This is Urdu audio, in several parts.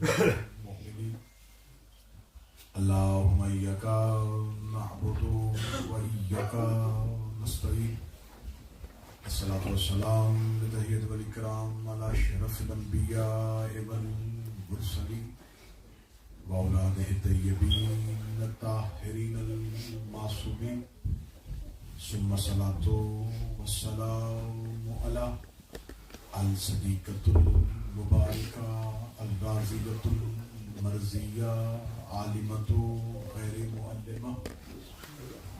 المؤمنين اللهم إياك نعبد وإياك نستعين الصلاة والسلام لتحية والإكرام على أشرف الأنبياء والمرسلين وأولاده الطيبين الطاهرين المعصومين ثم الصلاة والسلام على الصديقة المباركة الغازية المرزية عالمة غير معلمة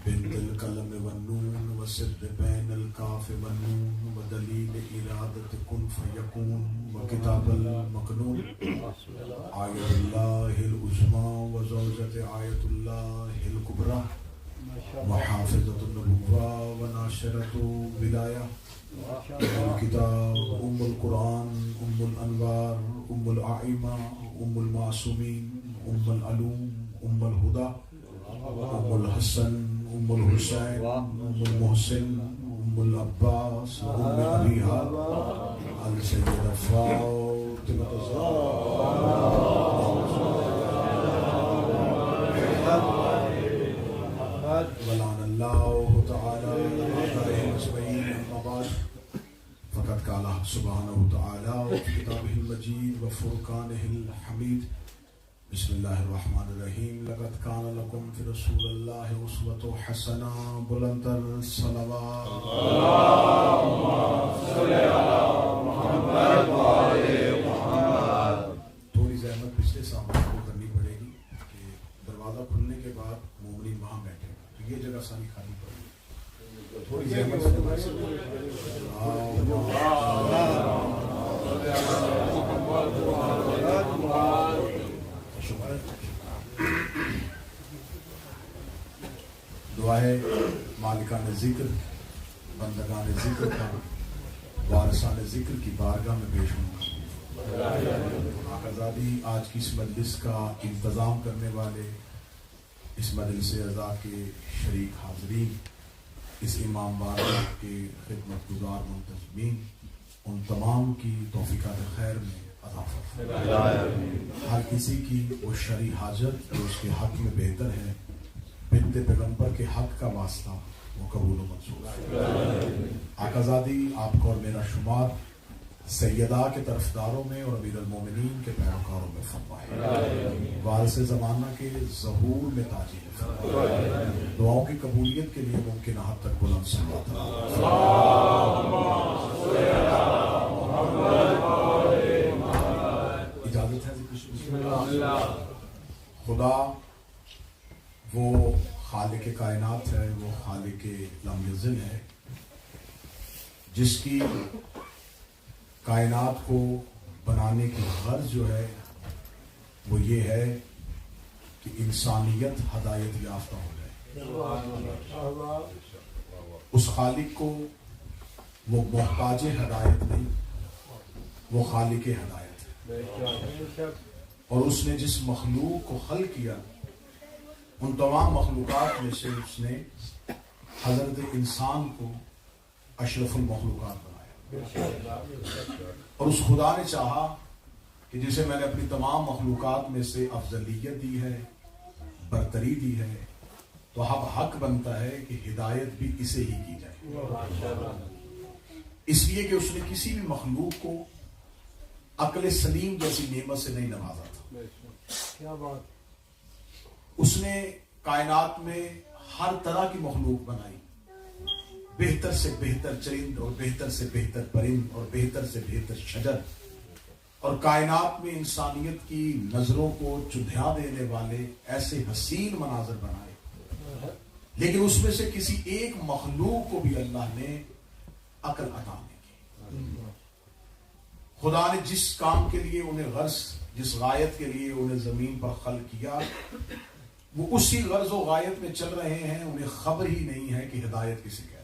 بنت القلم والنون وسد بين الكاف والنون ودليل إرادة كن فيكون وكتاب المكنون آية الله العظمى وزوجة آية الله الكبرى وحافظة النبوة وناشرة ولاية الكتاب أم القرآن أم الأنوار أم الأئمة أم المعصومين أم العلوم أم الهدى أم الحسن أم الحسين أم المحسن أم العباس أم أبيها السيدة فاطمة الزهراء ولعن الله تعالى أعدائهم أجمعين أما بعد فقد قال سبحانه وتعالى في كتابه المجيد وفرقانه الحميد بسم الله الرحمن الرحيم لقد كان لكم في رسول الله أسوة حسنة بلند الصلوات اللهم صل على محمد وآل محمد. تھوڑی زحمت پچھلے سامنے کو کرنی پڑے گی کہ دروازہ کھلنے کے بعد مومنین وہاں بیٹھے تو یہ جگہ ساری خالی پڑے گی. تھوڑی زحمت دعائے مالکان ذکر بندگان ذکر کا وارثان ذکر کی بارگاہ میں پیش ہوں. آقازادی آج کی اس مجلس کا انتظام کرنے والے اس مجلس عزا کے شریک حاضرین اس امام بارگاہ کے خدمت گزار منتظمین ان تمام کی توفیقات خیر میں اضافہ ہر کسی کی وہ شرعی حاجت جو اس کے حق میں بہتر ہے بنت پیغمبر کے حق کا واسطہ وہ قبول و منظور. آقازادی آپ کو اور میرا شمار سیدہ کے طرفداروں میں اور امیر المومنین کے پیروکاروں میں فرمائے. وارث زمانہ کے ظہور میں تاجر دعاؤں کی قبولیت کے لیے ممکن حد تک بلند صلوات اجازت ہے. خدا وہ خالق کائنات ہے, وہ خالق لم یزل ہے, جس کی کائنات کو بنانے کی غرض جو ہے وہ یہ ہے کہ انسانیت ہدایت یافتہ ہو جائے. اس خالق کو وہ محتاج ہدایت نہیں, وہ خالق ہدایت ہے. اور اس نے جس مخلوق کو خلق کیا ان تمام مخلوقات میں سے اس نے حضرت انسان کو اشرف المخلوقات بنایا. اور اس خدا نے چاہا کہ جسے میں نے اپنی تمام مخلوقات میں سے افضلیت دی ہے, برتری دی ہے, تو اب حق بنتا ہے کہ ہدایت بھی اسے ہی کی جائے. اس لیے کہ اس نے کسی بھی مخلوق کو عقل سلیم جیسی نعمت سے نہیں نوازا تھا. اس نے کائنات میں ہر طرح کی مخلوق بنائی, بہتر سے بہتر چرند اور بہتر سے بہتر پرند اور بہتر سے بہتر شجر, اور کائنات میں انسانیت کی نظروں کو چدھیا دینے والے ایسے حسین مناظر بنائے. لیکن اس میں سے کسی ایک مخلوق کو بھی اللہ نے عقل عطا نہیں کی. خدا نے جس کام کے لیے انہیں غرض, جس غایت کے لیے انہیں زمین پر خلق کیا, وہ اسی غرض و غایت میں چل رہے ہیں. انہیں خبر ہی نہیں ہے کہ ہدایت کسے کہتے ہیں.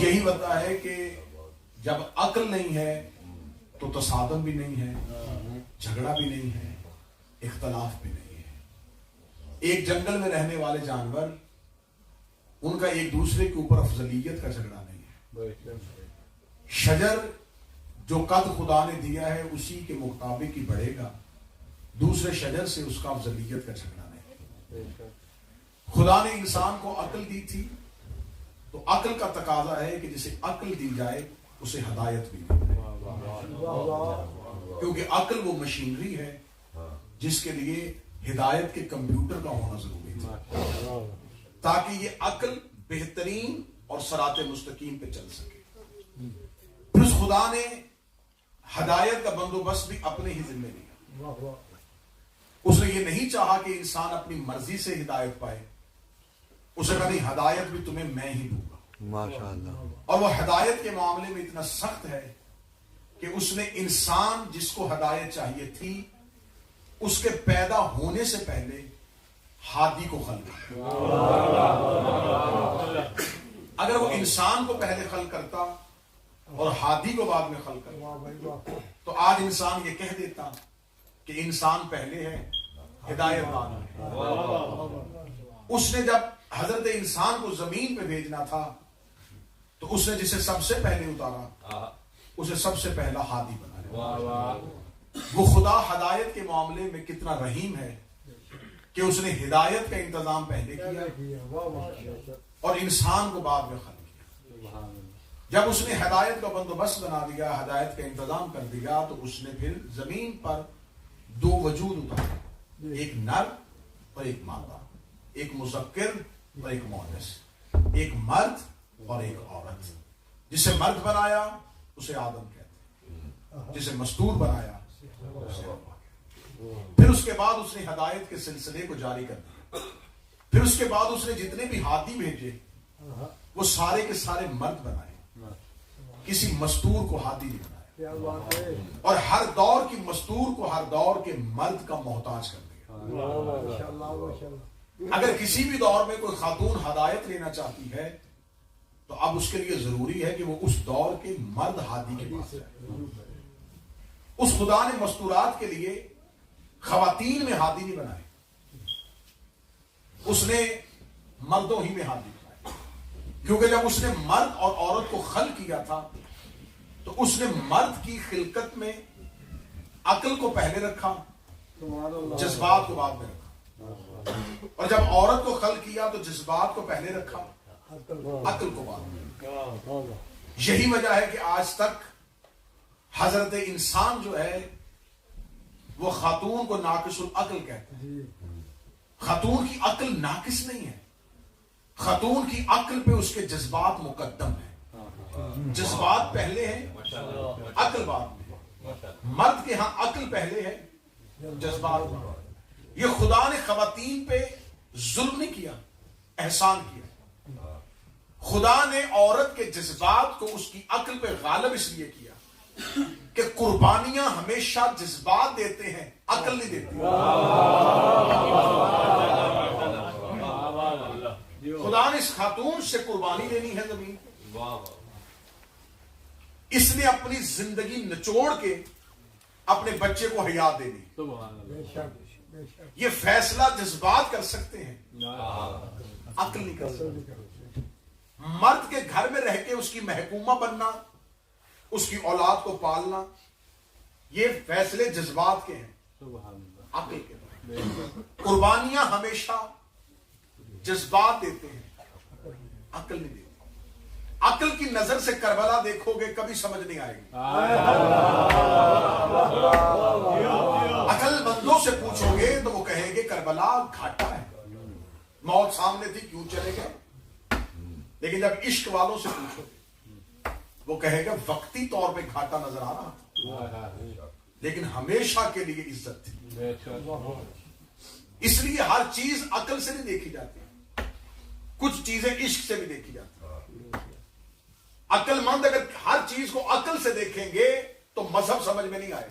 یہی بتا ہے کہ جب عقل نہیں ہے تو تصادم بھی نہیں ہے, جھگڑا بھی نہیں ہے, اختلاف بھی نہیں ہے. ایک جنگل میں رہنے والے جانور ان کا ایک دوسرے کے اوپر افضلیت کا جھگڑا نہیں ہے. شجر جو قد خدا نے دیا ہے اسی کے مطابق ہی بڑھے گا، دوسرے شجر سے اس کا افضلیت کا جھگڑا نہیں۔ خدا نے انسان کو عقل دی تھی تو عقل کا تقاضا ہے کہ جسے عقل دی جائے اسے ہدایت بھی دی جائے، کیونکہ عقل وہ مشینری ہے جس کے لیے ہدایت کے کمپیوٹر کا ہونا ضروری تھا تاکہ یہ عقل بہترین اور صراط مستقیم پہ چل سکے۔ پھر اس خدا نے ہدایت کا بندوبست بھی اپنے ہی ذمہ لیا۔ اس نے یہ نہیں چاہا کہ انسان اپنی مرضی سے ہدایت پائے، اسے کہا نہیں، ہدایت بھی تمہیں میں ہی دوں گا۔ ماشاءاللہ۔ اور وہ ہدایت کے معاملے میں اتنا سخت ہے کہ اس نے انسان جس کو ہدایت چاہیے تھی اس کے پیدا ہونے سے پہلے ہادی کو خلق کیا۔ اگر وہ انسان کو پہلے خلق کرتا اور ہادی کو بعد میں خلق کرتا تو آج انسان یہ کہہ دیتا کہ انسان پہلے ہے، ہدایت بعد میں۔ اس نے جب حضرت انسان کو زمین پہ بھیجنا تھا تو اس نے جسے سب سے پہلے اتارا اسے سب سے پہلا ہادی بنایا۔ وہ خدا ہدایت کے معاملے میں کتنا رحیم ہے کہ اس نے ہدایت کا انتظام پہلے کیا اور انسان کو بعد میں خلق کیا۔ جب اس نے ہدایت کا بندوبست بنا دیا، ہدایت کا انتظام کر دیا، تو اس نے پھر زمین پر دو وجود اتارے، ایک نر اور ایک مادہ، ایک مذکر اور ایک مؤنث، ایک مرد اور ایک عورت۔ جسے مرد بنایا اسے آدم کہتے ہیں، جسے مستور بنایا اسے حوا کہتے ہیں۔ پھر اس کے بعد اس نے ہدایت کے سلسلے کو جاری کر دیا۔ پھر اس کے بعد اس نے جتنے بھی ہادی بھیجے وہ سارے کے سارے مرد بنائے، کسی مستور کو ہادی نہیں بنایا، اور ہر دور کی مستور کو ہر دور کے مرد کا محتاج کر دیا۔ اگر کسی بھی دور میں کوئی خاتون ہدایت لینا چاہتی ہے تو اب اس کے لیے ضروری ہے کہ وہ اس دور کے مرد ہادی کے پاس جائے۔ اس خدا نے مستورات کے لیے خواتین میں ہادی نہیں بنائے، اس نے مردوں ہی میں ہادی بنائے، کیونکہ جب اس نے مرد اور عورت کو خلق کیا تھا تو اس نے مرد کی خلقت میں عقل کو پہلے رکھا، جذبات کو بعد میں رکھا، اور جب عورت کو خلق کیا تو جذبات کو پہلے رکھا، عقل کو بعد میں۔ یہی وجہ ہے کہ آج تک حضرت انسان جو ہے وہ خاتون کو ناقص العقل کہتے ہیں۔ خاتون کی عقل ناقص نہیں ہے، خاتون کی عقل پہ اس کے جذبات مقدم ہیں، جذبات پہلے ہیں، عقل بعد میں۔ مرد کے ہاں عقل پہلے ہے، جذبات بعد۔ یہ خدا نے خواتین پہ ظلم نہیں کیا، احسان کیا۔ خدا نے عورت کے جذبات کو اس کی عقل پہ غالب اس لیے کیا کہ قربانیاں ہمیشہ جذبات دیتے ہیں، عقل نہیں دیتی۔ خدا نے اس خاتون سے قربانی لینی ہے زمین، اس نے اپنی زندگی نچوڑ کے اپنے بچے کو حیات دے دی۔ یہ فیصلہ جذبات کر سکتے ہیں، عقل نہیں کر سکتے۔ مرد کے گھر میں رہ کے اس کی محکومہ بننا، اس کی اولاد کو پالنا، یہ فیصلے جذبات کے ہیں، عقل کے نہیں۔ قربانیاں ہمیشہ جذبات دیتے ہیں، عقل نہیں دیتے۔ عقل کی نظر سے کربلا دیکھو گے کبھی سمجھ نہیں آئے گی۔ عقل مندوں سے پوچھو گے تو وہ کہیں گے کربلا گھاٹا ہے، موت سامنے تھی کیوں چلے گئے۔ لیکن جب عشق والوں سے پوچھو گے وہ کہے گا وقتی طور پہ گھاٹا نظر آ رہا تھا لیکن ہمیشہ کے لیے عزت تھی۔ اس لیے ہر چیز عقل سے نہیں دیکھی جاتی، کچھ چیزیں عشق سے بھی دیکھی جاتی۔ عقل مند اگر ہر چیز کو عقل سے دیکھیں گے تو مذہب سمجھ میں نہیں آئے۔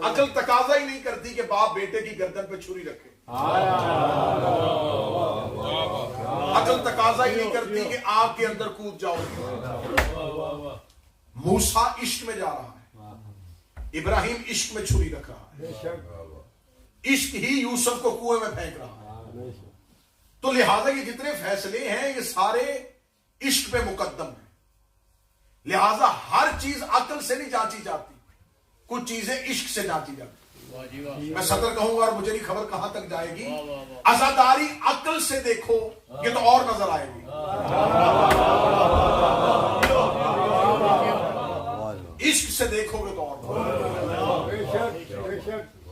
عقل تقاضا ہی نہیں کرتی کہ باپ بیٹے کی گردن پہ چھری رکھے، عقل تقاضا ہی نہیں کرتی کہ آگ کے اندر کود جاؤ۔ موسیٰ عشق میں جا رہا ہے، ابراہیم عشق میں چھری رکھ رہا ہے، عشق ہی یوسف کو کنویں میں پھینک رہا ہے۔ تو لہذا یہ جتنے فیصلے ہیں یہ سارے عشق پہ مقدم ہیں۔ لہذا ہر چیز عقل سے نہیں جانچی جاتی، کچھ چیزیں عشق سے جانچی جاتی۔ میں صدر کہوں گا اور مجھے نہیں خبر کہاں تک جائے گی، عزاداری عقل سے دیکھو یہ تو اور نظر آئے گی، عشق سے دیکھو گے تو اور۔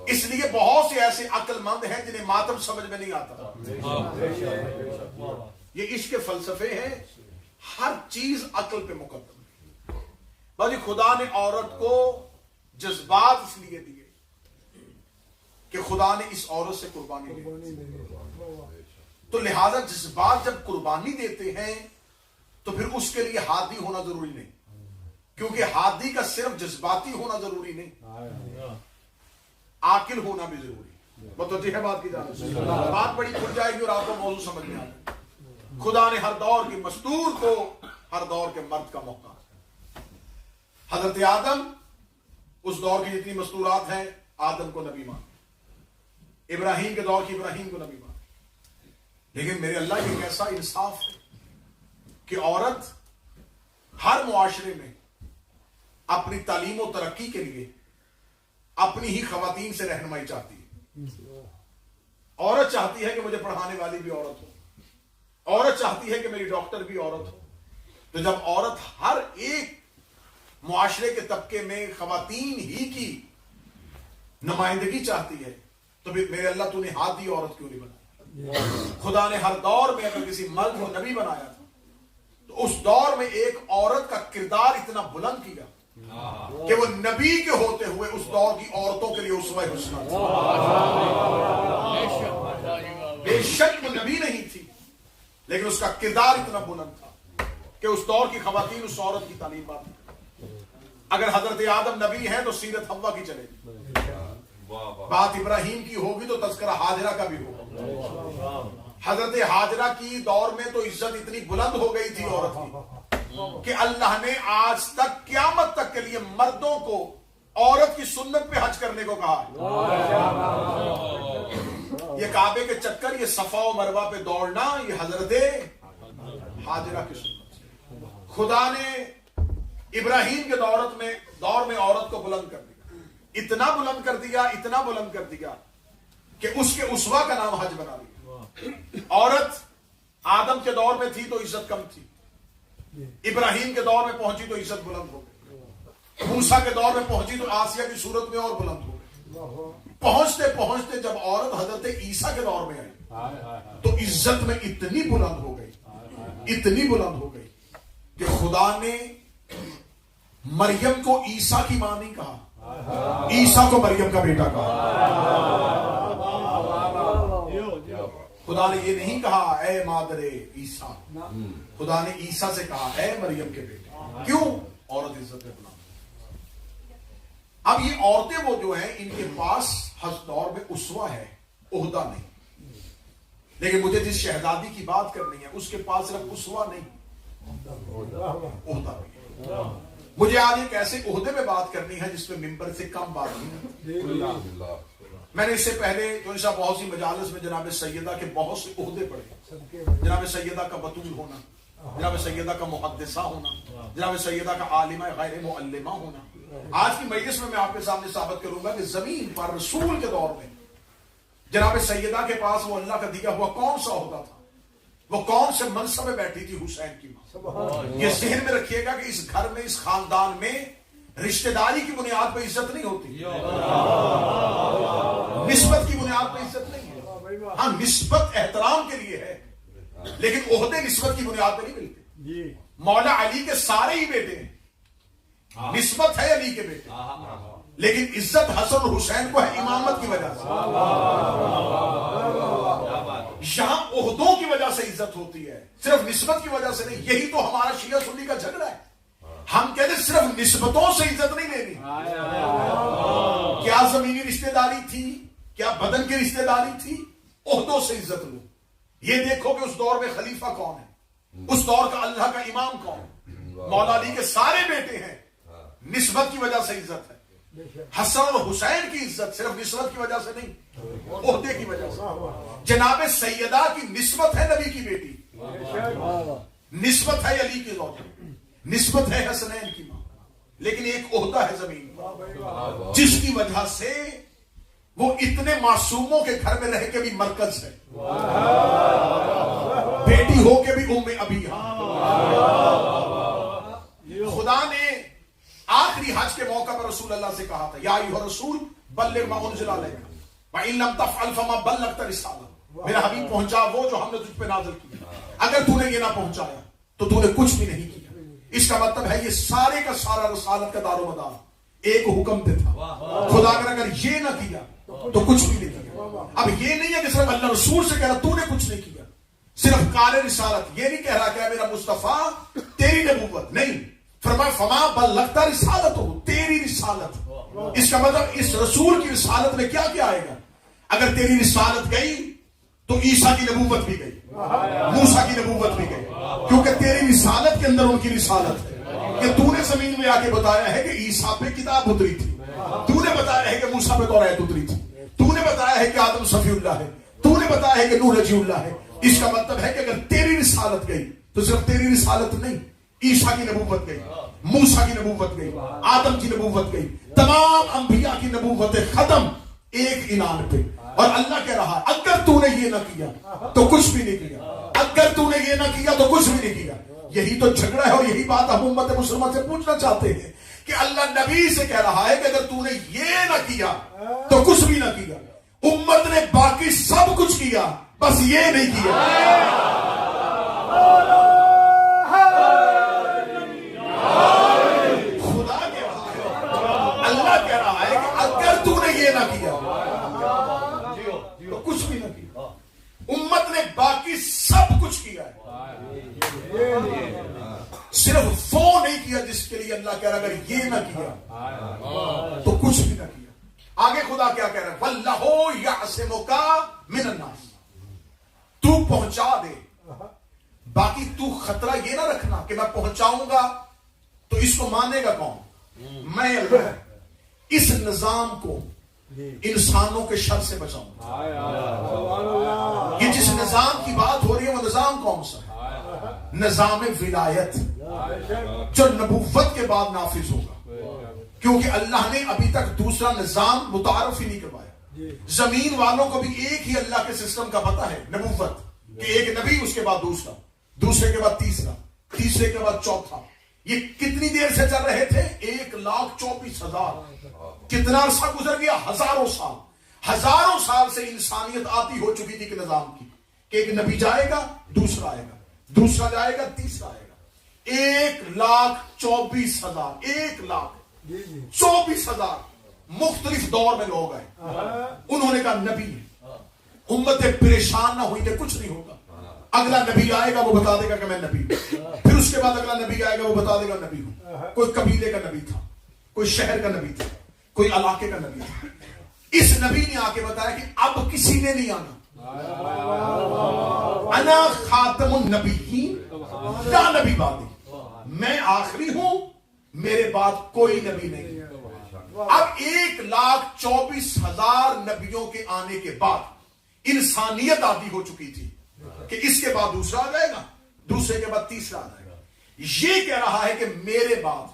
اس لیے بہت سے ایسے عقل مند ہیں جنہیں ماتم سمجھ میں نہیں آتا۔ یہ عشق کے فلسفے ہیں، ہر چیز عقل پہ مقدم۔ بھائی خدا نے عورت کو جذبات اس لیے دیے کہ خدا نے اس عورت سے قربانی لی، تو لہذا جذبات جب قربانی دیتے ہیں تو پھر اس کے لیے ہادی ہونا ضروری نہیں، کیونکہ ہادی کا صرف جذباتی ہونا ضروری نہیں، عاقل ہونا بھی ضروری۔ متوجہ ہے بات کی جانب؟ بات بڑی کھل جائے گی اور آپ کو موضوع سمجھ میں آ جائے گا۔ خدا نے ہر دور کی مستور کو ہر دور کے مرد کا محتاج۔ حضرت آدم اس دور کی جتنی مستورات ہیں آدم کو نبی مان، ابراہیم کے دور کی ابراہیم کو نبی مان، لیکن میرے اللہ یہ کیسا انصاف ہے کہ عورت ہر معاشرے میں اپنی تعلیم و ترقی کے لیے اپنی ہی خواتین سے رہنمائی چاہتی ہے۔ عورت چاہتی ہے کہ مجھے پڑھانے والی بھی عورت ہو، عورت چاہتی ہے کہ میری ڈاکٹر بھی عورت ہو۔ تو جب عورت ہر ایک معاشرے کے طبقے میں خواتین ہی کی نمائندگی چاہتی ہے تو میرے اللہ تو نے ہادی عورت کیوں نہیں بنایا؟ خدا نے ہر دور میں اگر کسی مرد کو نبی بنایا تھا تو اس دور میں ایک عورت کا کردار اتنا بلند کیا کہ وہ نبی کے ہوتے ہوئے اس دور کی عورتوں کے لیے اسوہ حسنہ تھا۔ بے شک وہ نبی نہیں تھی لیکن اس کا کردار اتنا بلند تھا کہ اس دور کی خواتین اس عورت کی تعلیم پاتی۔ اگر حضرت آدم نبی ہیں تو سیرت حوا کی چلے گی، بات ابراہیم کی ہوگی تو تذکرہ ہاجرہ کا بھی ہوگا۔ حضرت ہاجرہ کی دور میں تو عزت اتنی بلند ہو گئی تھی عورت کی کہ اللہ نے آج تک قیامت تک کے لیے مردوں کو عورت کی سنت پہ حج کرنے کو کہا ہے۔ یہ کعبے کے چکر، یہ صفا و مروہ پہ دوڑنا، یہ حضرت ہاجرہ کی سنت ہے۔ خدا نے ابراہیم کے دور میں عورت کو بلند کر دیا، اتنا بلند کر دیا، اتنا بلند کر دیا کہ اس کے اسوہ کا نام حج بنا دیا۔ عورت آدم کے دور میں تھی تو عزت کم تھی، ابراہیم کے دور میں پہنچی تو عزت بلند ہو گئی، موسیٰ کے دور میں پہنچی تو آسیہ کی صورت میں اور بلند ہو گئی، پہنچتے پہنچتے جب عورت حضرت عیسیٰ کے دور میں آئی تو عزت میں اتنی بلند ہو گئی، اتنی بلند ہو گئی کہ خدا نے مریم کو عیسیٰ کی ماں نہیں کہا، عیسیٰ کو مریم کا بیٹا کہا۔ خدا نے یہ نہیں کہا اے مادر عیسیٰ، خدا نے عیسیٰ سے کہا اے مریم کے بیٹے۔ کیوں؟ عورت عزت میں بلند۔ اب یہ عورتیں وہ جو ہیں ان کے پاس ہر دور میں اسوہ ہے، عہدہ نہیں، لیکن مجھے جس شہزادی کی بات کرنی ہے اس کے پاس صرف اسوہ نہیں، عہدہ بھی ہے۔ مجھے آج ایک ایسے عہدے میں بات کرنی ہے جس پہ ممبر سے کم بات نہیں ہے۔ میں نے اس سے پہلے جو انشاء بہت سی مجالس میں جناب سیدہ کے بہت سے عہدے پڑھے، جناب سیدہ کا بطول ہونا، جناب سیدہ کا محدثہ ہونا، جناب سیدہ کا عالمہ غیر معلمہ ہونا۔ آج کی مجلس میں آپ کے سامنے ثابت کروں گا کہ زمین پر رسول کے دور میں جناب سیدہ کے پاس وہ اللہ کا دیا ہوا کون سا عہدہ تھا، وہ کون سے منصب میں بیٹھی تھی؟ حسین کی ماں۔ یہ ذہن میں رکھیے گا کہ اس گھر میں، اس خاندان میں رشتہ داری کی بنیاد پہ عزت نہیں ہوتی، نسبت کی بنیاد پہ عزت نہیں ہے۔ ہاں نسبت احترام کے لیے ہے لیکن عہدے نسبت کی بنیاد پہ نہیں ملتے۔ مولا علی کے سارے ہی بیٹے ہیں، نسبت ہے علی کے بیٹے، لیکن عزت حسن اور حسین کو ہے امامت کی وجہ سے۔ یہاں عہدوں کی وجہ سے عزت ہوتی ہے، صرف نسبت کی وجہ سے نہیں۔ یہی تو ہمارا شیعہ سنی کا جھگڑا ہے، ہم کہتے ہیں صرف نسبتوں سے عزت نہیں لینی۔ کیا زمینی رشتہ داری تھی، کیا بدن کی رشتہ داری تھی، عہدوں سے عزت لو۔ یہ دیکھو کہ اس دور میں خلیفہ کون ہے، اس دور کا اللہ کا امام کون ہے۔ مولا علی کے سارے بیٹے ہیں، نسبت کی وجہ سے عزت ہے۔ حسن اور حسین کی عزت صرف نسبت کی وجہ سے نہیں، عہدے کی وجہ سے۔ جناب سیدہ کی نسبت ہے نبی کی بیٹی، نسبت ہے علی کی زوجہ، نسبت ہے حسنین کی ماں، لیکن ایک عہدہ ہے زمین پر، جس کی وجہ سے وہ اتنے معصوموں کے گھر میں رہ کے بھی مرکز ہے، بیٹی ہو کے بھی ام ابی ہے۔ خدا نے آخری حج کے موقع پر رسول اللہ سے کہا تھا یا ایھا رسول بلغ ما انزل الیک وان لم تفعل فما بلغت رسالہ، میرا حبیب پہنچا وہ جو ہم نے تجھ پہ نازل کیا، اگر تو نے یہ نہ پہنچایا تو تو نے کچھ بھی نہیں کیا۔ اس کا مطلب ہے یہ سارے کا سارا رسالت کا دار و مدار ایک حکم پہ تھا، خدا اگر یہ نہ کیا تو کچھ بھی نہیں کیا۔ اب یہ نہیں ہے کہ صرف اللہ رسول سے کہہ رہا تو نے کچھ نہیں کیا، صرف قال رسالت، یہ نہیں کہہ رہا کہ میرا مصطفیٰ تیری نبوت نہیں، فرمایا فما بلغت رسالت ہو، تیری رسالت۔ اس کا مطلب اس رسول کی رسالت میں کیا کیا آئے گا؟ اگر تیری رسالت گئی تو عیسیٰ کی نبوت بھی گئی، موسیٰ کی نبوت بھی گئی، کیونکہ تیری رسالت کے اندر ان کی رسالت ہے کہ تو نے زمین میں آ کے بتایا ہے کہ عیسیٰ پہ کتاب اتری تھی، تو نے بتایا ہے کہ موسیٰ پہ توریت اتری تھی، تو نے بتایا ہے کہ آدم صفی اللہ ہے، تو نے بتایا ہے کہ نوح نجی اللہ ہے۔ اس کا مطلب ہے کہ اگر تیری رسالت گئی تو صرف تیری رسالت نہیں، عیسیٰ کی نبوت گئی، موسیٰ کی نبوت گئی، آدم کی نبوت گئی، تمام انبیاء کی نبوت ختم ایک اعلان پہ۔ اور اللہ کہہ رہا ہے اگر تو نے یہ نہ کیا تو کچھ بھی نہیں کیا، اگر تو نے یہ نہ کیا تو کچھ بھی نہیں کیا۔ یہی تو جھگڑا ہے اور یہی بات ہم امت مسلمہ سے پوچھنا چاہتے ہیں کہ اللہ نبی سے کہہ رہا ہے کہ اگر تو نے یہ نہ کیا تو کچھ بھی نہ کیا۔ امت نے باقی سب کچھ کیا، بس یہ نہیں کیا۔ خدا کہہ رہا ہے، اللہ کہہ رہا ہے کہ اگر تو نے یہ نہ کیا تو کچھ بھی نہ کیا۔ امت نے باقی سب کچھ کیا ہے، صرف وہ نہیں کیا جس کے لیے اللہ کہہ رہا ہے اگر یہ نہ کیا تو کچھ بھی نہ کیا۔ آگے خدا کیا کہہ رہا ہے وَاللَّهُ يَعْصِمُكَ مِنَ النَّاسِ، تو پہنچا دے، باقی تو خطرہ یہ نہ رکھنا کہ میں پہنچاؤں گا تو اس کو مانے گا کون؟ میں اللہ اس نظام کو انسانوں کے شر سے بچاؤں گا۔ یہ جس نظام کی بات ہو رہی ہے وہ نظام کون سا ہے؟ نظام ولایت، جو نبوت کے بعد نافذ ہوگا، کیونکہ اللہ نے ابھی تک دوسرا نظام متعارف ہی نہیں کروایا۔ زمین والوں کو بھی ایک ہی اللہ کے سسٹم کا پتہ ہے، نبوت، کہ ایک نبی اس کے بعد دوسرا، دوسرے کے بعد تیسرا، تیسرے کے بعد چوتھا۔ یہ کتنی دیر سے چل رہے تھے؟ 1,24,000۔ کتنا عرصہ گزر گیا؟ ہزاروں سال۔ ہزاروں سال سے انسانیت آتی ہو چکی تھی کہ نظام کی کہ ایک نبی جائے گا، دوسرا آئے گا، دوسرا جائے گا، تیسرا آئے گا۔ 1,24,000، 1,24,000 مختلف دور میں لوگ آئے، انہوں نے کہا نبی ہے۔ امتیں پریشان نہ ہوئی کہ کچھ نہیں ہوگا، اگلا نبی آئے گا وہ بتا دے گا کہ میں نبی ہوں، پھر اس کے بعد اگلا نبی آئے گا وہ بتا دے گا نبی ہوں۔ کوئی قبیلے کا نبی تھا، کوئی شہر کا نبی تھا، کوئی علاقے کا نبی تھا۔ اس نبی نے آ کے بتایا کہ اب کسی نے نہیں آنا، انا خاتم النبیین لا نبی بعدی، میں آخری ہوں، میرے بعد کوئی نبی نہیں۔ اب 1,24,000 نبیوں کے آنے کے بعد انسانیت عادی ہو چکی تھی کہ اس کے بعد دوسرا آ جائے گا، دوسرے کے بعد تیسرا آ جائے گا۔ یہ کہہ رہا ہے کہ میرے بعد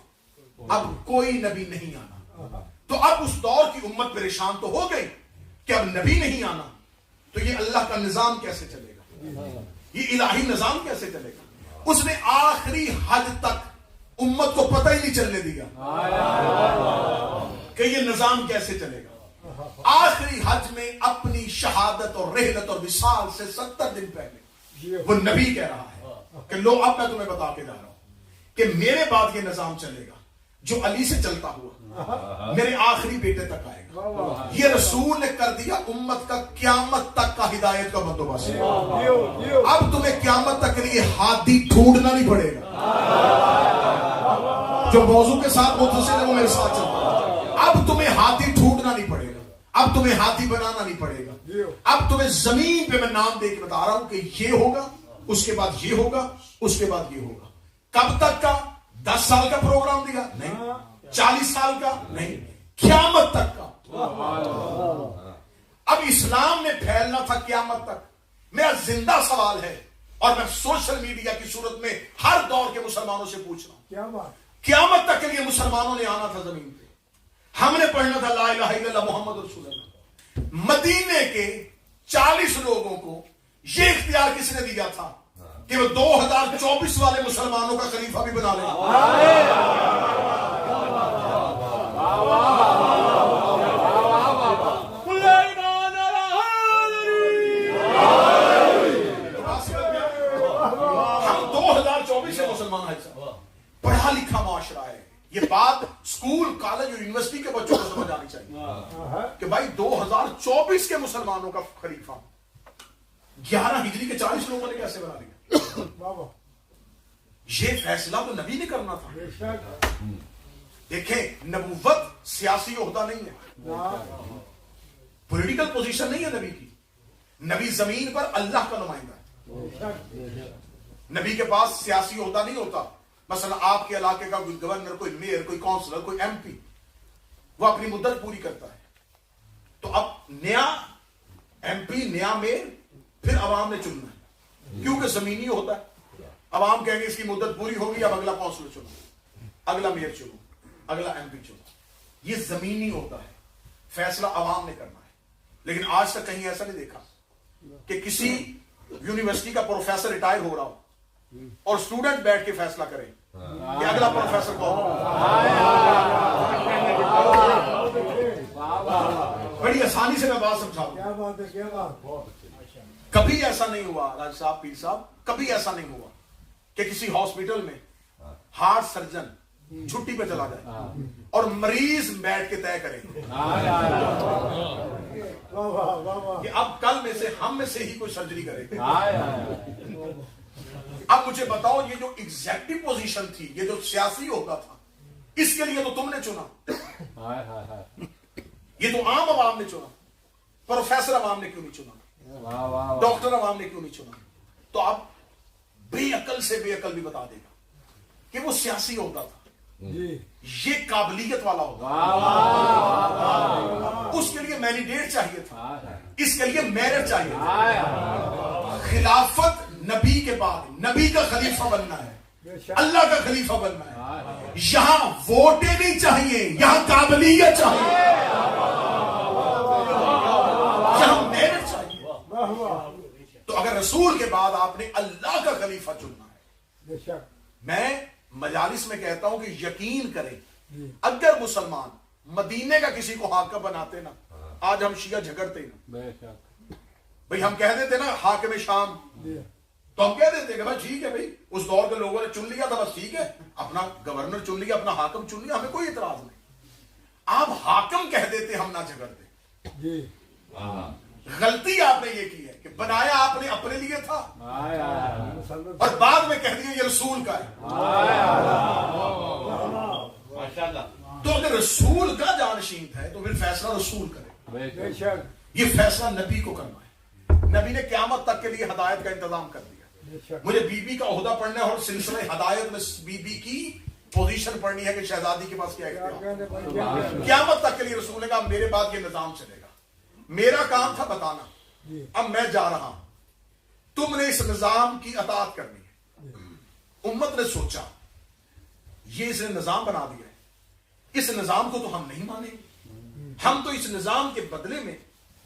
اب کوئی نبی نہیں آنا۔ تو اب اس دور کی امت پریشان تو ہو گئی کہ اب نبی نہیں آنا، تو یہ اللہ کا نظام کیسے چلے گا؟ یہ الہی نظام کیسے چلے گا؟ اس نے آخری حد تک امت کو پتہ ہی نہیں چلنے دیا کہ یہ نظام کیسے چلے گا۔ آخری حج میں اپنی شہادت اور رحلت اور وصال سے 70 دن پہلے وہ نبی کہہ رہا ہے کہ لو اب میں تمہیں بتا کے جا رہا ہوں کہ میرے بعد یہ نظام چلے گا جو علی سے چلتا ہوا میرے آخری بیٹے تک آئے گا۔ یہ رسول نے کر دیا امت کا قیامت تک کا ہدایت کا بندوبست۔ اب تمہیں قیامت تک کے لیے ہادی ڈھونڈنا نہیں پڑے گا۔ جو موضوع کے ساتھ متصل ہے وہ میرے ساتھ چلتا ہے۔ اب تمہیں ہاتھی ڈھونڈنا نہیں پڑے گا، اب تمہیں ہاتھی بنانا نہیں پڑے گا۔ اب تمہیں زمین پہ میں نام دے کے بتا رہا ہوں کہ یہ ہوگا، اس کے بعد یہ ہوگا، اس کے بعد یہ ہوگا۔ کب تک کا؟ 10 سال کا پروگرام دیا نہیں، 40 سال کا نہیں، قیامت تک کا۔ اب اسلام نے پھیلنا تھا قیامت تک۔ میرا زندہ سوال ہے اور میں سوشل میڈیا کی صورت میں ہر دور کے مسلمانوں سے پوچھ رہا ہوں, کیا بات, قیامت تک کے لیے مسلمانوں نے آنا تھا زمین پہ, ہم نے پڑھنا تھا لا الہ الا اللہ محمد رسول اللہ. مدینے کے 40 لوگوں کو یہ اختیار کس نے دیا تھا کہ وہ 2024 والے مسلمانوں کا خلیفہ بھی بنا لیں. ہم 2024 سے مسلمان ہیں, پڑھا لکھا معاشرہ ہے. یہ بات سکول, کالج اور یونیورسٹی کے بچوں کو سمجھ آنی چاہیے کہ بھائی 2024 کے مسلمانوں کا خلیفہ 11 ہجری کے 40 لوگوں نے کیسے بنا لیا؟ یہ فیصلہ تو نبی نے کرنا تھا. دیکھیں, نبوت سیاسی عہدہ نہیں ہے, پولیٹیکل پوزیشن نہیں ہے نبی کی. نبی زمین پر اللہ کا نمائندہ ہے. نبی کے پاس سیاسی عہدہ نہیں ہوتا. مثلا آپ کے علاقے کا کوئی گورنر, کوئی میئر, کوئی کونسلر, کوئی ایم پی, وہ اپنی مدت پوری کرتا ہے. تو اب نیا ایم پی, نیا میئر, پھر عوام نے چننا ہے, کیونکہ زمینی ہوتا ہے. عوام کہیں گے اس کی مدت پوری ہوگی, اب اگلا کونسلر چنو, اگلا میئر چنو, اگلا ایم پی چنو. یہ زمینی ہوتا ہے, فیصلہ عوام نے کرنا ہے. لیکن آج تک کہیں ایسا نہیں دیکھا کہ کسی یونیورسٹی کا پروفیسر ریٹائر ہو رہا ہو اور اسٹوڈنٹ بیٹھ کے فیصلہ کرے کہ اگلا پروفیسر کون ہوگا. بڑی آسانی سے میں بات سمجھاؤں. کبھی ایسا نہیں ہوا راج صاحب, پیر صاحب, کبھی ایسا نہیں ہوا کہ کسی ہاسپٹل میں ہارٹ سرجن چھٹی پہ چلا جائے اور مریض بیٹھ کے طے کرے کہ اب کل میں سے ہم میں سے ہی کوئی سرجری کرے. اب مجھے بتاؤ, یہ جو ایگزیکٹو پوزیشن تھی, یہ جو سیاسی ہوتا تھا, اس کے لیے تو تم نے چنا, یہ تو عام عوام نے چنا. پروفیسر عوام نے کیوں نہیں چنا, ڈاکٹر عوام نے کیوں نہیں چنا؟ تو اب بے عقل سے بے عقل بھی بتا دے گا کہ وہ سیاسی ہوتا تھا, یہ قابلیت والا ہوگا, اس کے لیے مینڈیٹ چاہیے تھا, اس کے لیے میرٹ چاہیے تھا. خلافت نبی کے بعد نبی کا خلیفہ بننا ہے, اللہ کا خلیفہ بننا ہے. یہاں ووٹیں نہیں چاہیے, یہاں قابلیت چاہیے, یہاں میرٹ چاہیے. تو اگر رسول کے بعد آپ نے اللہ کا خلیفہ چننا ہے, میں مجالس میں کہتا ہوں کہ یقین کریں, اگر مسلمان مدینے کا کسی کو حاکم بناتے نا, آج ہم شیعہ جھگڑتے نا. بھئی ہم کہہ دیتے نا حاکم شام, تو ہم کہہ دیتے کہ بھائی ٹھیک ہے, بھائی اس دور کے لوگوں نے چن لیا تھا, بس ٹھیک ہے, اپنا گورنر چن لیا, اپنا حاکم چن لیا, ہمیں کوئی اعتراض نہیں. آپ حاکم کہہ دیتے, ہم نہ جھگڑتے. غلطی آپ نے یہ کی ہے کہ بنایا آپ نے اپنے لیے تھا اور بعد میں کہہ دیا یہ رسول کا ہے. تو اگر رسول کا جانشین ہے تو پھر فیصلہ رسول کرے. یہ فیصلہ نبی کو کرنا ہے. نبی نے قیامت تک کے لیے ہدایت کا انتظام کر دیا. مجھے بی بی کا عہدہ پڑھنا ہے اور سلسلہ ہدایت میں بی بی کی پوزیشن پڑھنی ہے کہ شہزادی کے پاس کیا ہے. قیامت تک کے لیے رسول نے کہا میرے بعد یہ نظام چلے گا. میرا کام تھا بتانا, اب میں جا رہا ہوں, تم نے اس نظام کی اطاعت کرنی ہے. امت نے سوچا یہ اس نے نظام بنا دیا ہے, اس نظام کو تو ہم نہیں مانیں گے, ہم تو اس نظام کے بدلے میں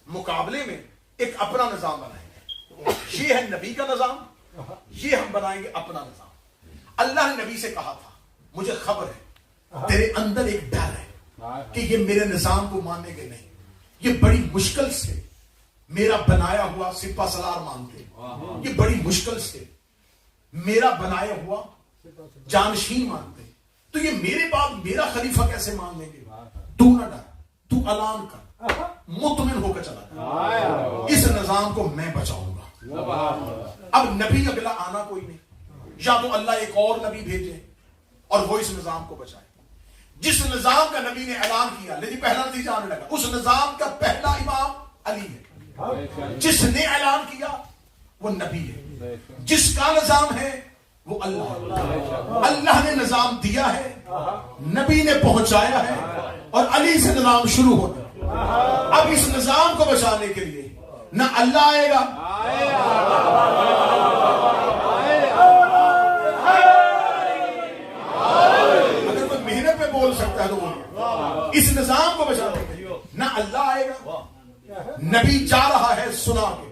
مقابلے میں ایک اپنا نظام بنائیں گے. یہ ہے نبی کا نظام, یہ ہم بنائیں گے اپنا نظام. اللہ نے نبی سے کہا تھا مجھے خبر ہے تیرے اندر ایک ڈر ہے کہ یہ میرے نظام کو ماننے کے نہیں, یہ بڑی مشکل سے میرا بنایا ہوا سپہ سالار مانتے, یہ بڑی مشکل سے میرا بنایا ہوا جانشین مانتے, تو یہ میرے بعد میرا خلیفہ کیسے مان لیں گے؟ تو نہ ڈر, تو اعلان کر, مطمئن ہو کر چلا جا, اس نظام کو میں بچاؤں گا. اب نبی اگلا آنا کوئی نہیں, یا تو اللہ ایک اور نبی بھیجے اور وہ اس نظام کو بچائے. جس نظام کا نبی نے اعلان کیا, لیکن پہلا نتیجہ آنے لگا, اس نظام کا پہلا امام علی ہے. جس نے اعلان کیا وہ نبی ہے, جس کا نظام ہے وہ اللہ ہے. اللہ نے نظام دیا ہے, نبی نے پہنچایا ہے, اور علی سے نظام شروع ہوتا. اب اس نظام کو بچانے کے لیے نہ اللہ آئے گا ہے تو بولیے. اس نظام کو بچانے کے لیے نہ اللہ آئے گا, نبی جا رہا ہے سنا کے,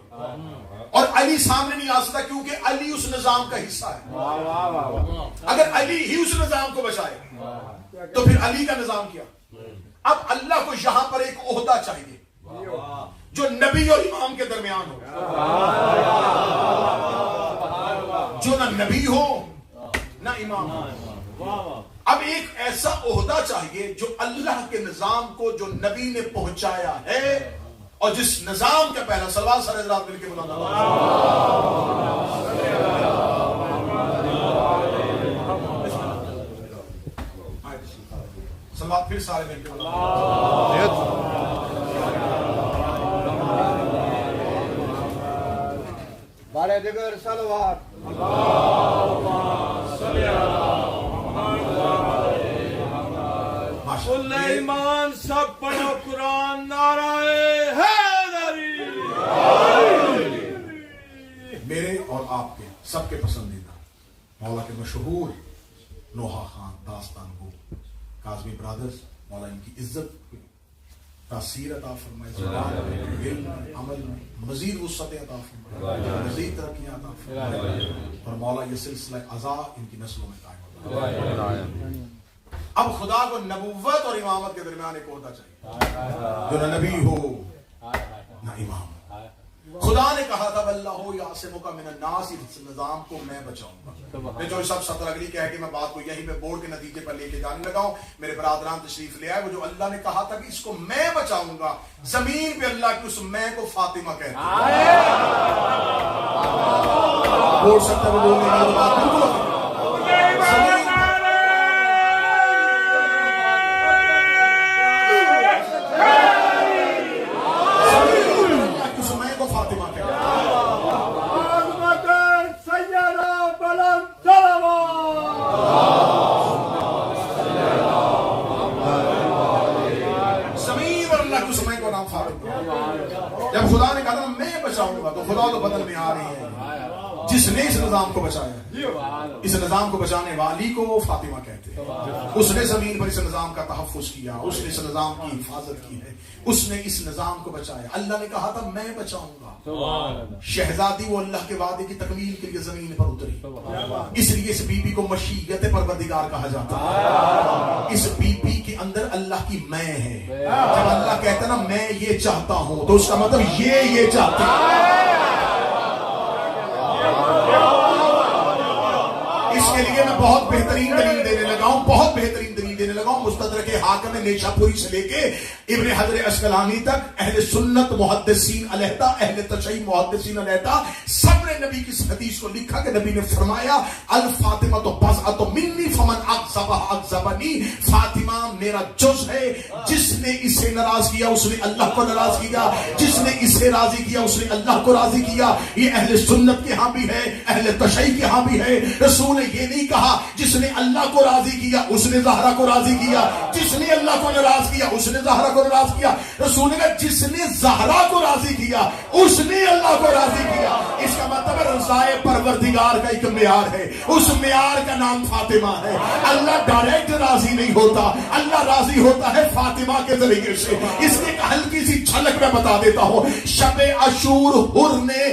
اور علی سامنے نہیں آ سکتا کیونکہ علی اس نظام کا حصہ ہے. اگر علی ہی اس نظام کو بچائے تو پھر علی کا نظام کیا. اب اللہ کو یہاں پر ایک عہدہ چاہیے جو نبی اور امام کے درمیان ہو, جو نہ نبی ہو نہ امام ہو. اب ایک ایسا عہدہ چاہیے جو اللہ کے نظام کو جو نبی نے پہنچایا ہے اور جس نظام کا پہلا سلوات سارے حضرات مل کے بلانا. سلوات پھر سارے مل کے بلانا. بارے دیگر سلوات. سلیمان سب پڑھو قرآن نعرہ حیدری. میرے اور آپ کے سب کے پسندیدہ مولا کے مشہور نوحہ خان داستان گو کاظمی برادرز, مولا ان کی عزت تاثیر عطا فرمائے, زبان علم عمل مزید وسعت عطا فرمائے, مزید ترقیاں عطا فرمائے, اور مولا یہ سلسلہ عزا ان کی نسلوں میں قائم ہوتا. اب خدا کو نبوت اور امامت کے درمیان ایک عہدہ چاہیے جو نہ نبی ہو نہ امام. خدا نے کہا تھا واللہ یعصمک من الناس, اس نظام کو میں بچاؤں گا. میں جو سب سطر اگلی کہہ کے میں بات کو یہیں پہ بورڈ کے نتیجے پر لے کے جانے لگا ہوں. میرے برادران تشریف لے آئے. وہ جو اللہ نے کہا تھا کہ اس کو میں بچاؤں گا, زمین پہ اللہ کی اس میں کو فاطمہ کہتے ہیں. بول سکتا ہے وہ بولنے کا بات بالکل جب خدا نے کہا میں بچاؤں گا تو خدا تو بدل میں آ رہی ہے جس نے اس نظام کو بچایا. اس نظام کو بچانے والی کو فاطمہ کہتے ہیں. اس نے زمین پر اس نظام کا تحفظ کیا, اس نے اس نظام کی حفاظت کی ہے, اس نے اس نظام کو بچایا. اللہ نے کہا تھا میں بچاؤں گا. شہزادی وہ اللہ کے وعدے کی تکمیل کے لیے زمین پر اتری, اس لیے اس بی بی کو مشیت پروردگار کہا جاتا ہے. اس بی بی کے اندر اللہ کی میں ہے. جب اللہ کہتا ہے نا میں یہ چاہتا ہوں تو اس کا مطلب یہ چاہتا ہے. اس کے لیے میں بہت بہترین دلیل دینے لگا ہوں, بہت بہترین دلیل دینے لگا ہوں. مستدرک حاکم نیشا پوری سے لے کے ابن حجر اسقلانی تک اہل سنت محدثین علیحدہ, اہل تشیع محدثین علیحدہ, سب نے نبی کی اس حدیث کو لکھا کہ نبی نے فرمایا الفاطمہ تو بضعۃ منی فمن اغضبها اغضبنی. فاطمہ میرا جز ہے, جس نے اسے ناراض کیا اس نے اللہ کو ناراض کیا, جس نے اسے راضی کیا اس نے اللہ کو راضی کیا. یہ اہل سنت کے ہاں بھی ہے, اہل تشیع کے ہاں بھی ہے. رسول نے یہ نہیں کہا جس نے اللہ کو راضی کیا اس نے زہرا کو راضی کیا, جس نے اللہ کو ناراض کیا اس نے زہرا کو ناراض کیا. رسول نے کہا جس نے زہرا کو راضی کیا اس نے اللہ کو راضی کیا. اس کا مطلب رضائے پروردگار کا ایک معیار ہے, اس معیار کا نام فاطمہ ہے. اللہ ڈائریکٹ راضی نہیں ہوتا, اللہ راضی ہوتا ہے فاطمہ کے ذریعے سے. اس کی ایک ہلکی سی جھلک میں بتا دیتا ہوں. شب عاشور حر نے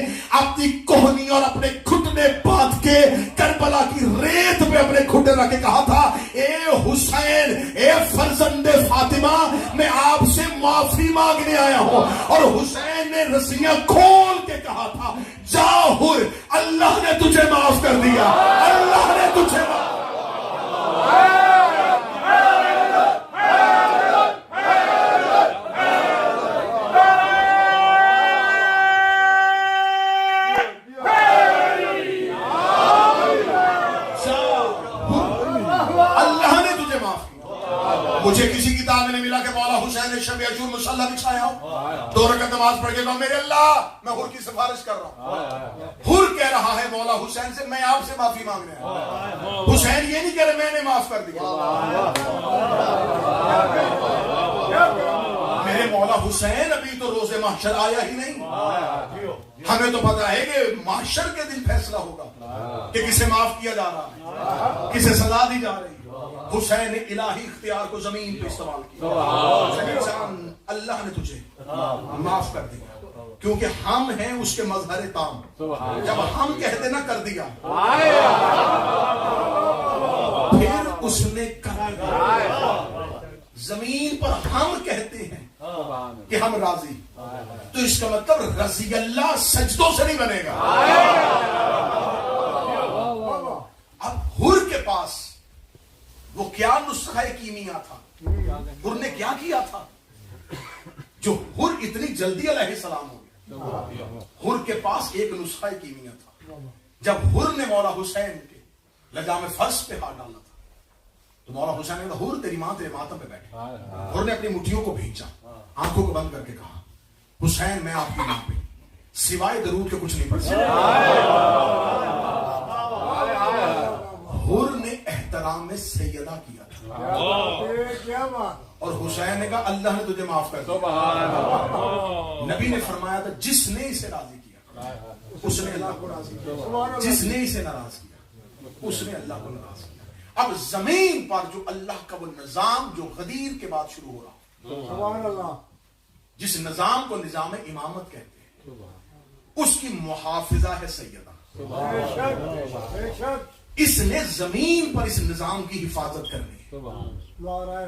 اپنی کوہنی اور اپنے گھٹنے باندھ کے کربلا کی ریت پہ اپنے گھٹنے رکھ کے کہا تھا اے حسین, اے فرزند فاطمہ, میں آپ سے معافی مانگنے آیا ہوں. اور حسین نے رسیاں کھول کے کہا تھا جا حر, اللہ نے تجھے معاف کر دیا, اللہ نے تجھے معاف. مجھے کسی کتاب میں نہیں ملا کہ مولا حسین نے شب عاشور مصلی بچھایا ہو, 2 رکعت نماز پڑھ کے کہا میرے اللہ میں حر کی سفارش کر رہا ہوں. حر کہہ رہا ہے مولا حسین سے میں آپ سے معافی مانگنے آیا. حسین یہ نہیں کہہ رہے میں نے معاف کر دیا. میرے مولا حسین ابھی تو روز محشر آیا ہی نہیں. ہمیں تو پتا ہے کہ محشر کے دن فیصلہ ہوگا کہ کسے معاف کیا جا رہا ہے, کسے سزا دی جا رہی ہے. حسین نے الہی اختیار کو زمین پہ استعمال کیا. اللہ نے تجھے معاف کر دیا کیونکہ ہم ہیں اس کے مظہر تام. جب ہم کہتے نہ کر دیا پھر اس نے کر دیا. زمین پر ہم کہتے ہیں کہ ہم راضی, تو اس کا مطلب رضی اللہ سجدوں سے نہیں بنے گا. اب حر کے پاس وہ کیا نسخہ کیمیا تھا, حر نے کیا کیا تھا جو حر اتنی جلدی علیہ السلام ہو گیا. حر کے پاس ایک نسخہ کیمیا تھا. جب حر نے مولا حسین کے لجام فرض پہ ہاتھ ڈالا تھا تو مولا حسین نے کہا حر تیری ماں تیرے ماتم پہ بیٹھے. حر نے اپنی مٹھیوں کو بھینچا, آنکھوں کو بند کر کے کہا حسین میں آپ کی ماں پہ سوائے درود کے کچھ نہیں پڑھ سکتا. حر نے احترام میں سیدہ کیا تھا اور حسین نے کہا اللہ نے تجھے معاف کر دیا. نبی نے فرمایا تھا جس نے اسے راضی کیا اس نے اللہ کو راضی کیا, جس نے اسے ناراض کیا اس نے اللہ کو ناراض کیا. اب زمین پر جو اللہ کا وہ نظام جو غدیر کے بعد شروع ہو رہا, جس نظام کو نظام امامت کہتے ہیں, اس کی محافظہ ہے سیدہ. اس نے زمین پر اس نظام کی حفاظت کرنی ہے.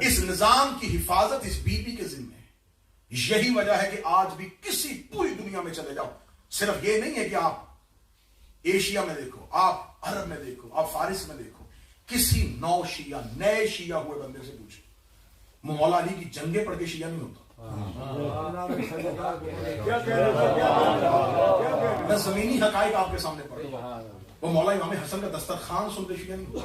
اس نظام کی حفاظت اس بی بی کے ذمہ ہے. یہی وجہ ہے کہ آج بھی کسی پوری دنیا میں چلے جاؤ, صرف یہ نہیں ہے کہ آپ ایشیا میں دیکھو, آپ عرب میں دیکھو, آپ فارس میں دیکھو, کسی نو شیعہ نئے شیعہ ہوئے بندے سے پوچھو, مولا علی کی جنگیں پڑھ کے شیعہ نہیں ہوتا. میں زمینی حقائق آپ کے سامنے پڑھوں. وہ مولا امام حسن کا دسترخوان سن کے شیعہ نہیں ہوا,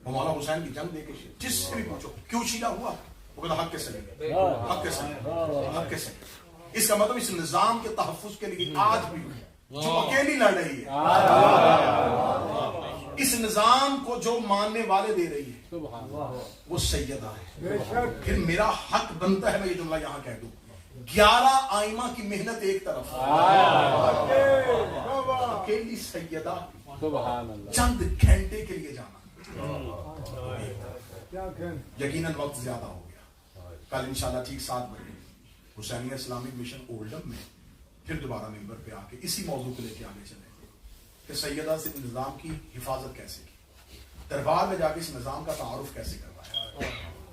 وہ مولا حسین کی جنگ دے کے شیعہ. جس سے بھی پوچھو کیوں شیعہ ہوا, وہ کہتا حق کے صحیح, حق کے صحیح, حق کے صحیح. اس کا مطلب اس نظام کے تحفظ کے لیے آج بھی جو اکیلی لڑ رہی ہے, اس نظام کو جو ماننے والے دے رہی ہے وہ سیدہ ہے. پھر میرا حق بنتا ہے میں یہ جملہ یہاں کہہ دوں, 11 آئمہ کی محنت ایک طرف, اکیلی سیدہ چند گھنٹے کے لیے جانا. یقیناً وقت زیادہ ہو گیا. کل انشاءاللہ ٹھیک 7 بجے حسینیہ اسلامک مشن اولڈم میں پھر دوبارہ ممبر پہ آ کے اسی موضوع کو لے کے آگے چلیں گے کہ سیدہ سے نظام کی حفاظت کیسے کی, دربار میں جا کے اس نظام کا تعارف کیسے کروایا,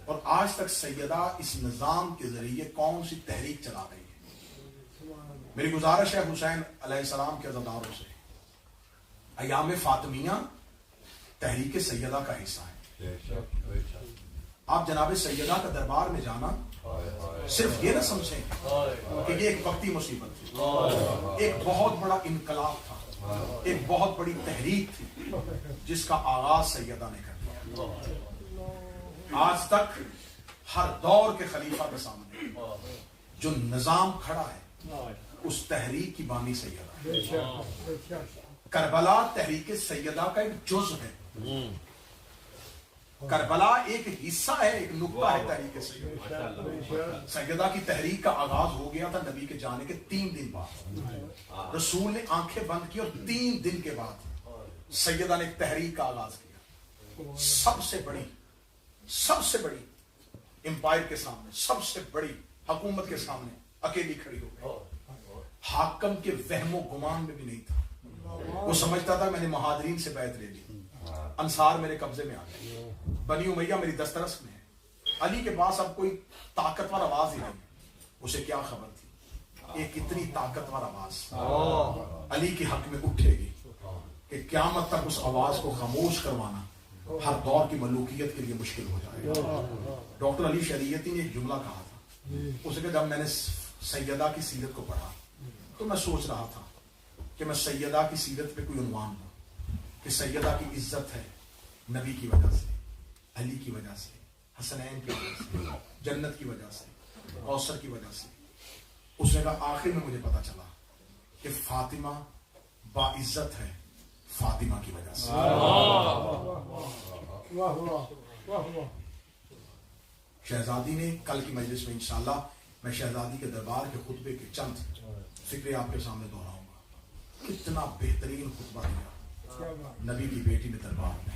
اور آج تک سیدہ اس نظام کے ذریعے کون سی تحریک چلا رہی ہے. میری گزارش ہے حسین علیہ السلام کے عزاداروں سے, ایام فاطمیہ تحریک سیدہ کا حصہ ہے. آپ جناب سیدہ کا دربار میں جانا صرف یہ نہ سمجھیں کہ یہ ایک وقتی مصیبت تھی, ایک بہت بڑا انقلاب تھا, ایک بہت بڑی تحریک تھی جس کا آغاز سیدہ نے کر دیا. آج تک ہر دور کے خلیفہ کے سامنے جو نظام کھڑا ہے اس تحریک کی بانی سیدہ. کربلا تحریک سیدہ کا ایک جزء ہے, کربلا ایک حصہ ہے, ایک نقطہ ہے تحریک سیدہ. سیدہ کی تحریک کا آغاز ہو گیا تھا نبی کے جانے کے 3 دن بعد. رسول نے آنکھیں بند کی اور 3 دن کے بعد سیدہ نے ایک تحریک کا آغاز کیا. سب سے بڑی امپائر کے سامنے, سب سے بڑی حکومت کے سامنے اکیلی کھڑی ہو گئی. حاکم کے وہم و گمان میں بھی نہیں تھا. وہ سمجھتا تھا میں نے مہاجرین سے بیعت لے لی, انصار میرے قبضے میں آ گئے, بنی امیہ میری دسترس میں ہے. علی کے پاس اب کوئی طاقتور آواز ہی نہیں. اسے کیا خبر تھی ایک اتنی طاقتور آواز علی کے حق میں اٹھے گی کہ قیامت تک اس آواز کو خاموش کروانا ہر دور کی ملوکیت کے لیے مشکل ہو جائے گا. ڈاکٹر علی شریعتی نے ایک جملہ کہا تھا, اسے کہ جب میں نے سیدہ کی سیرت کو پڑھا تو میں سوچ رہا تھا کہ میں سیدہ کی سیرت پہ کوئی عنوان دوں کہ سیدہ کی عزت ہے نبی کی وجہ سے, علی کی وجہ سے, حسنین کی وجہ سے, جنت کی وجہ سے, کوثر کی وجہ سے. اس نے کہا آخر میں مجھے پتا چلا کہ فاطمہ باعزت ہے فاطمہ کی وجہ سے. شہزادی نے کل کی مجلس میں انشاءاللہ میں شہزادی کے دربار کے خطبے کے چند فکرے آپ کے سامنے دہراؤں گا. کتنا بہترین خطبہ دیا نبی کی بیٹی نے دربار میں.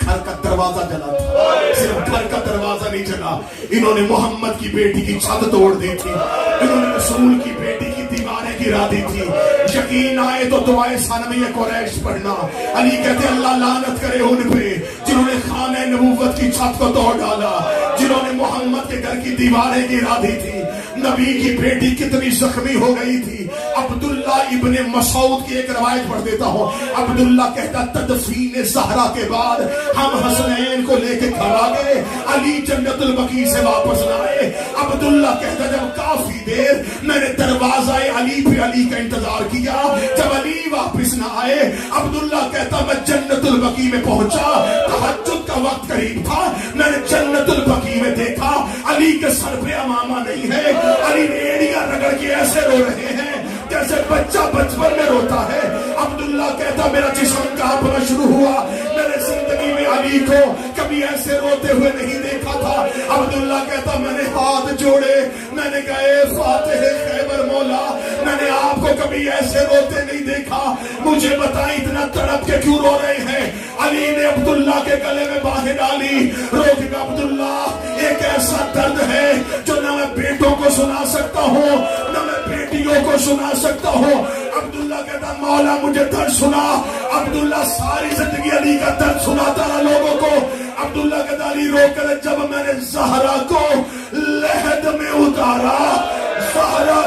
گھر کا دروازہ جلا تھا، صرف گھر کا دروازہ نہیں جلا، انہوں نے محمد کی بیٹی کی چھت توڑ دی تھی، انہوں نے رسول کی بیٹی کی دیواریں گرا دی تھی۔ یقین آئے تو دعائے ثانویہ قریش پڑھنا۔ علی کہتے اللہ لعنت کرے ان پہ جنہوں نے خانہ نبوت کی چھت کو توڑ ڈالا، جنہوں نے محمد کے گھر کی دیواریں گرا دی تھی۔ نبی کی بیٹی کتنی زخمی ہو گئی تھی۔ عبداللہ ابن مسعود کی ایک روایت پڑھ دیتا ہوں۔ عبداللہ کہتا تدفین زہرا کے بعد ہم حسنین کو لے کے گھر آ گئے، علی جنت البقیع سے واپس نہ آئے۔ عبداللہ کہتا جب کافی دیر میں نے دروازہ علی پہ علی کا انتظار کیا، جب علی واپس نہ آئے، عبداللہ کہتا میں جنت البقیع میں پہنچا، تہجد کا وقت قریب تھا، میں نے جنت البقیع میں دیکھا علی کے سر پہ امامہ نہیں ہے، علی ایڑیاں رگڑ کے ایسے رو رہے ہیں جیسے بچہ بچپن میں روتا ہے۔ عبداللہ کہتا میرا جسم کانپنا شروع ہوا، میں نے زندگی میں علی کو کبھی ایسے روتے ہوئے نہیں دیکھا تھا۔ عبداللہ کہتا میں نے ہاتھ جوڑے، میں نے کہا اے فاتح خیبر مولا، میں نے آپ کو کبھی ایسے روتے نہیں دیکھا، مجھے بتائیں اتنا تڑپ کے کیوں رو رہے ہیں۔ علی نے عبداللہ کے گلے میں باہیں ڈالی، رو کے کہا عبداللہ ایک ایسا درد ہے جو نہ میں بیٹوں کو سنا سکتا ہوں نہ میں بیٹیوں کو سنا سکتا ہوں۔ عبداللہ کہتا مولا مجھے درد سنا۔ عبداللہ ساری زندگی علی کا درد سناتا رہا لوگوں کو۔ عبداللہ کہتا علی رو کر جب میں نے زہرا کو لحد میں اتارا، زہرا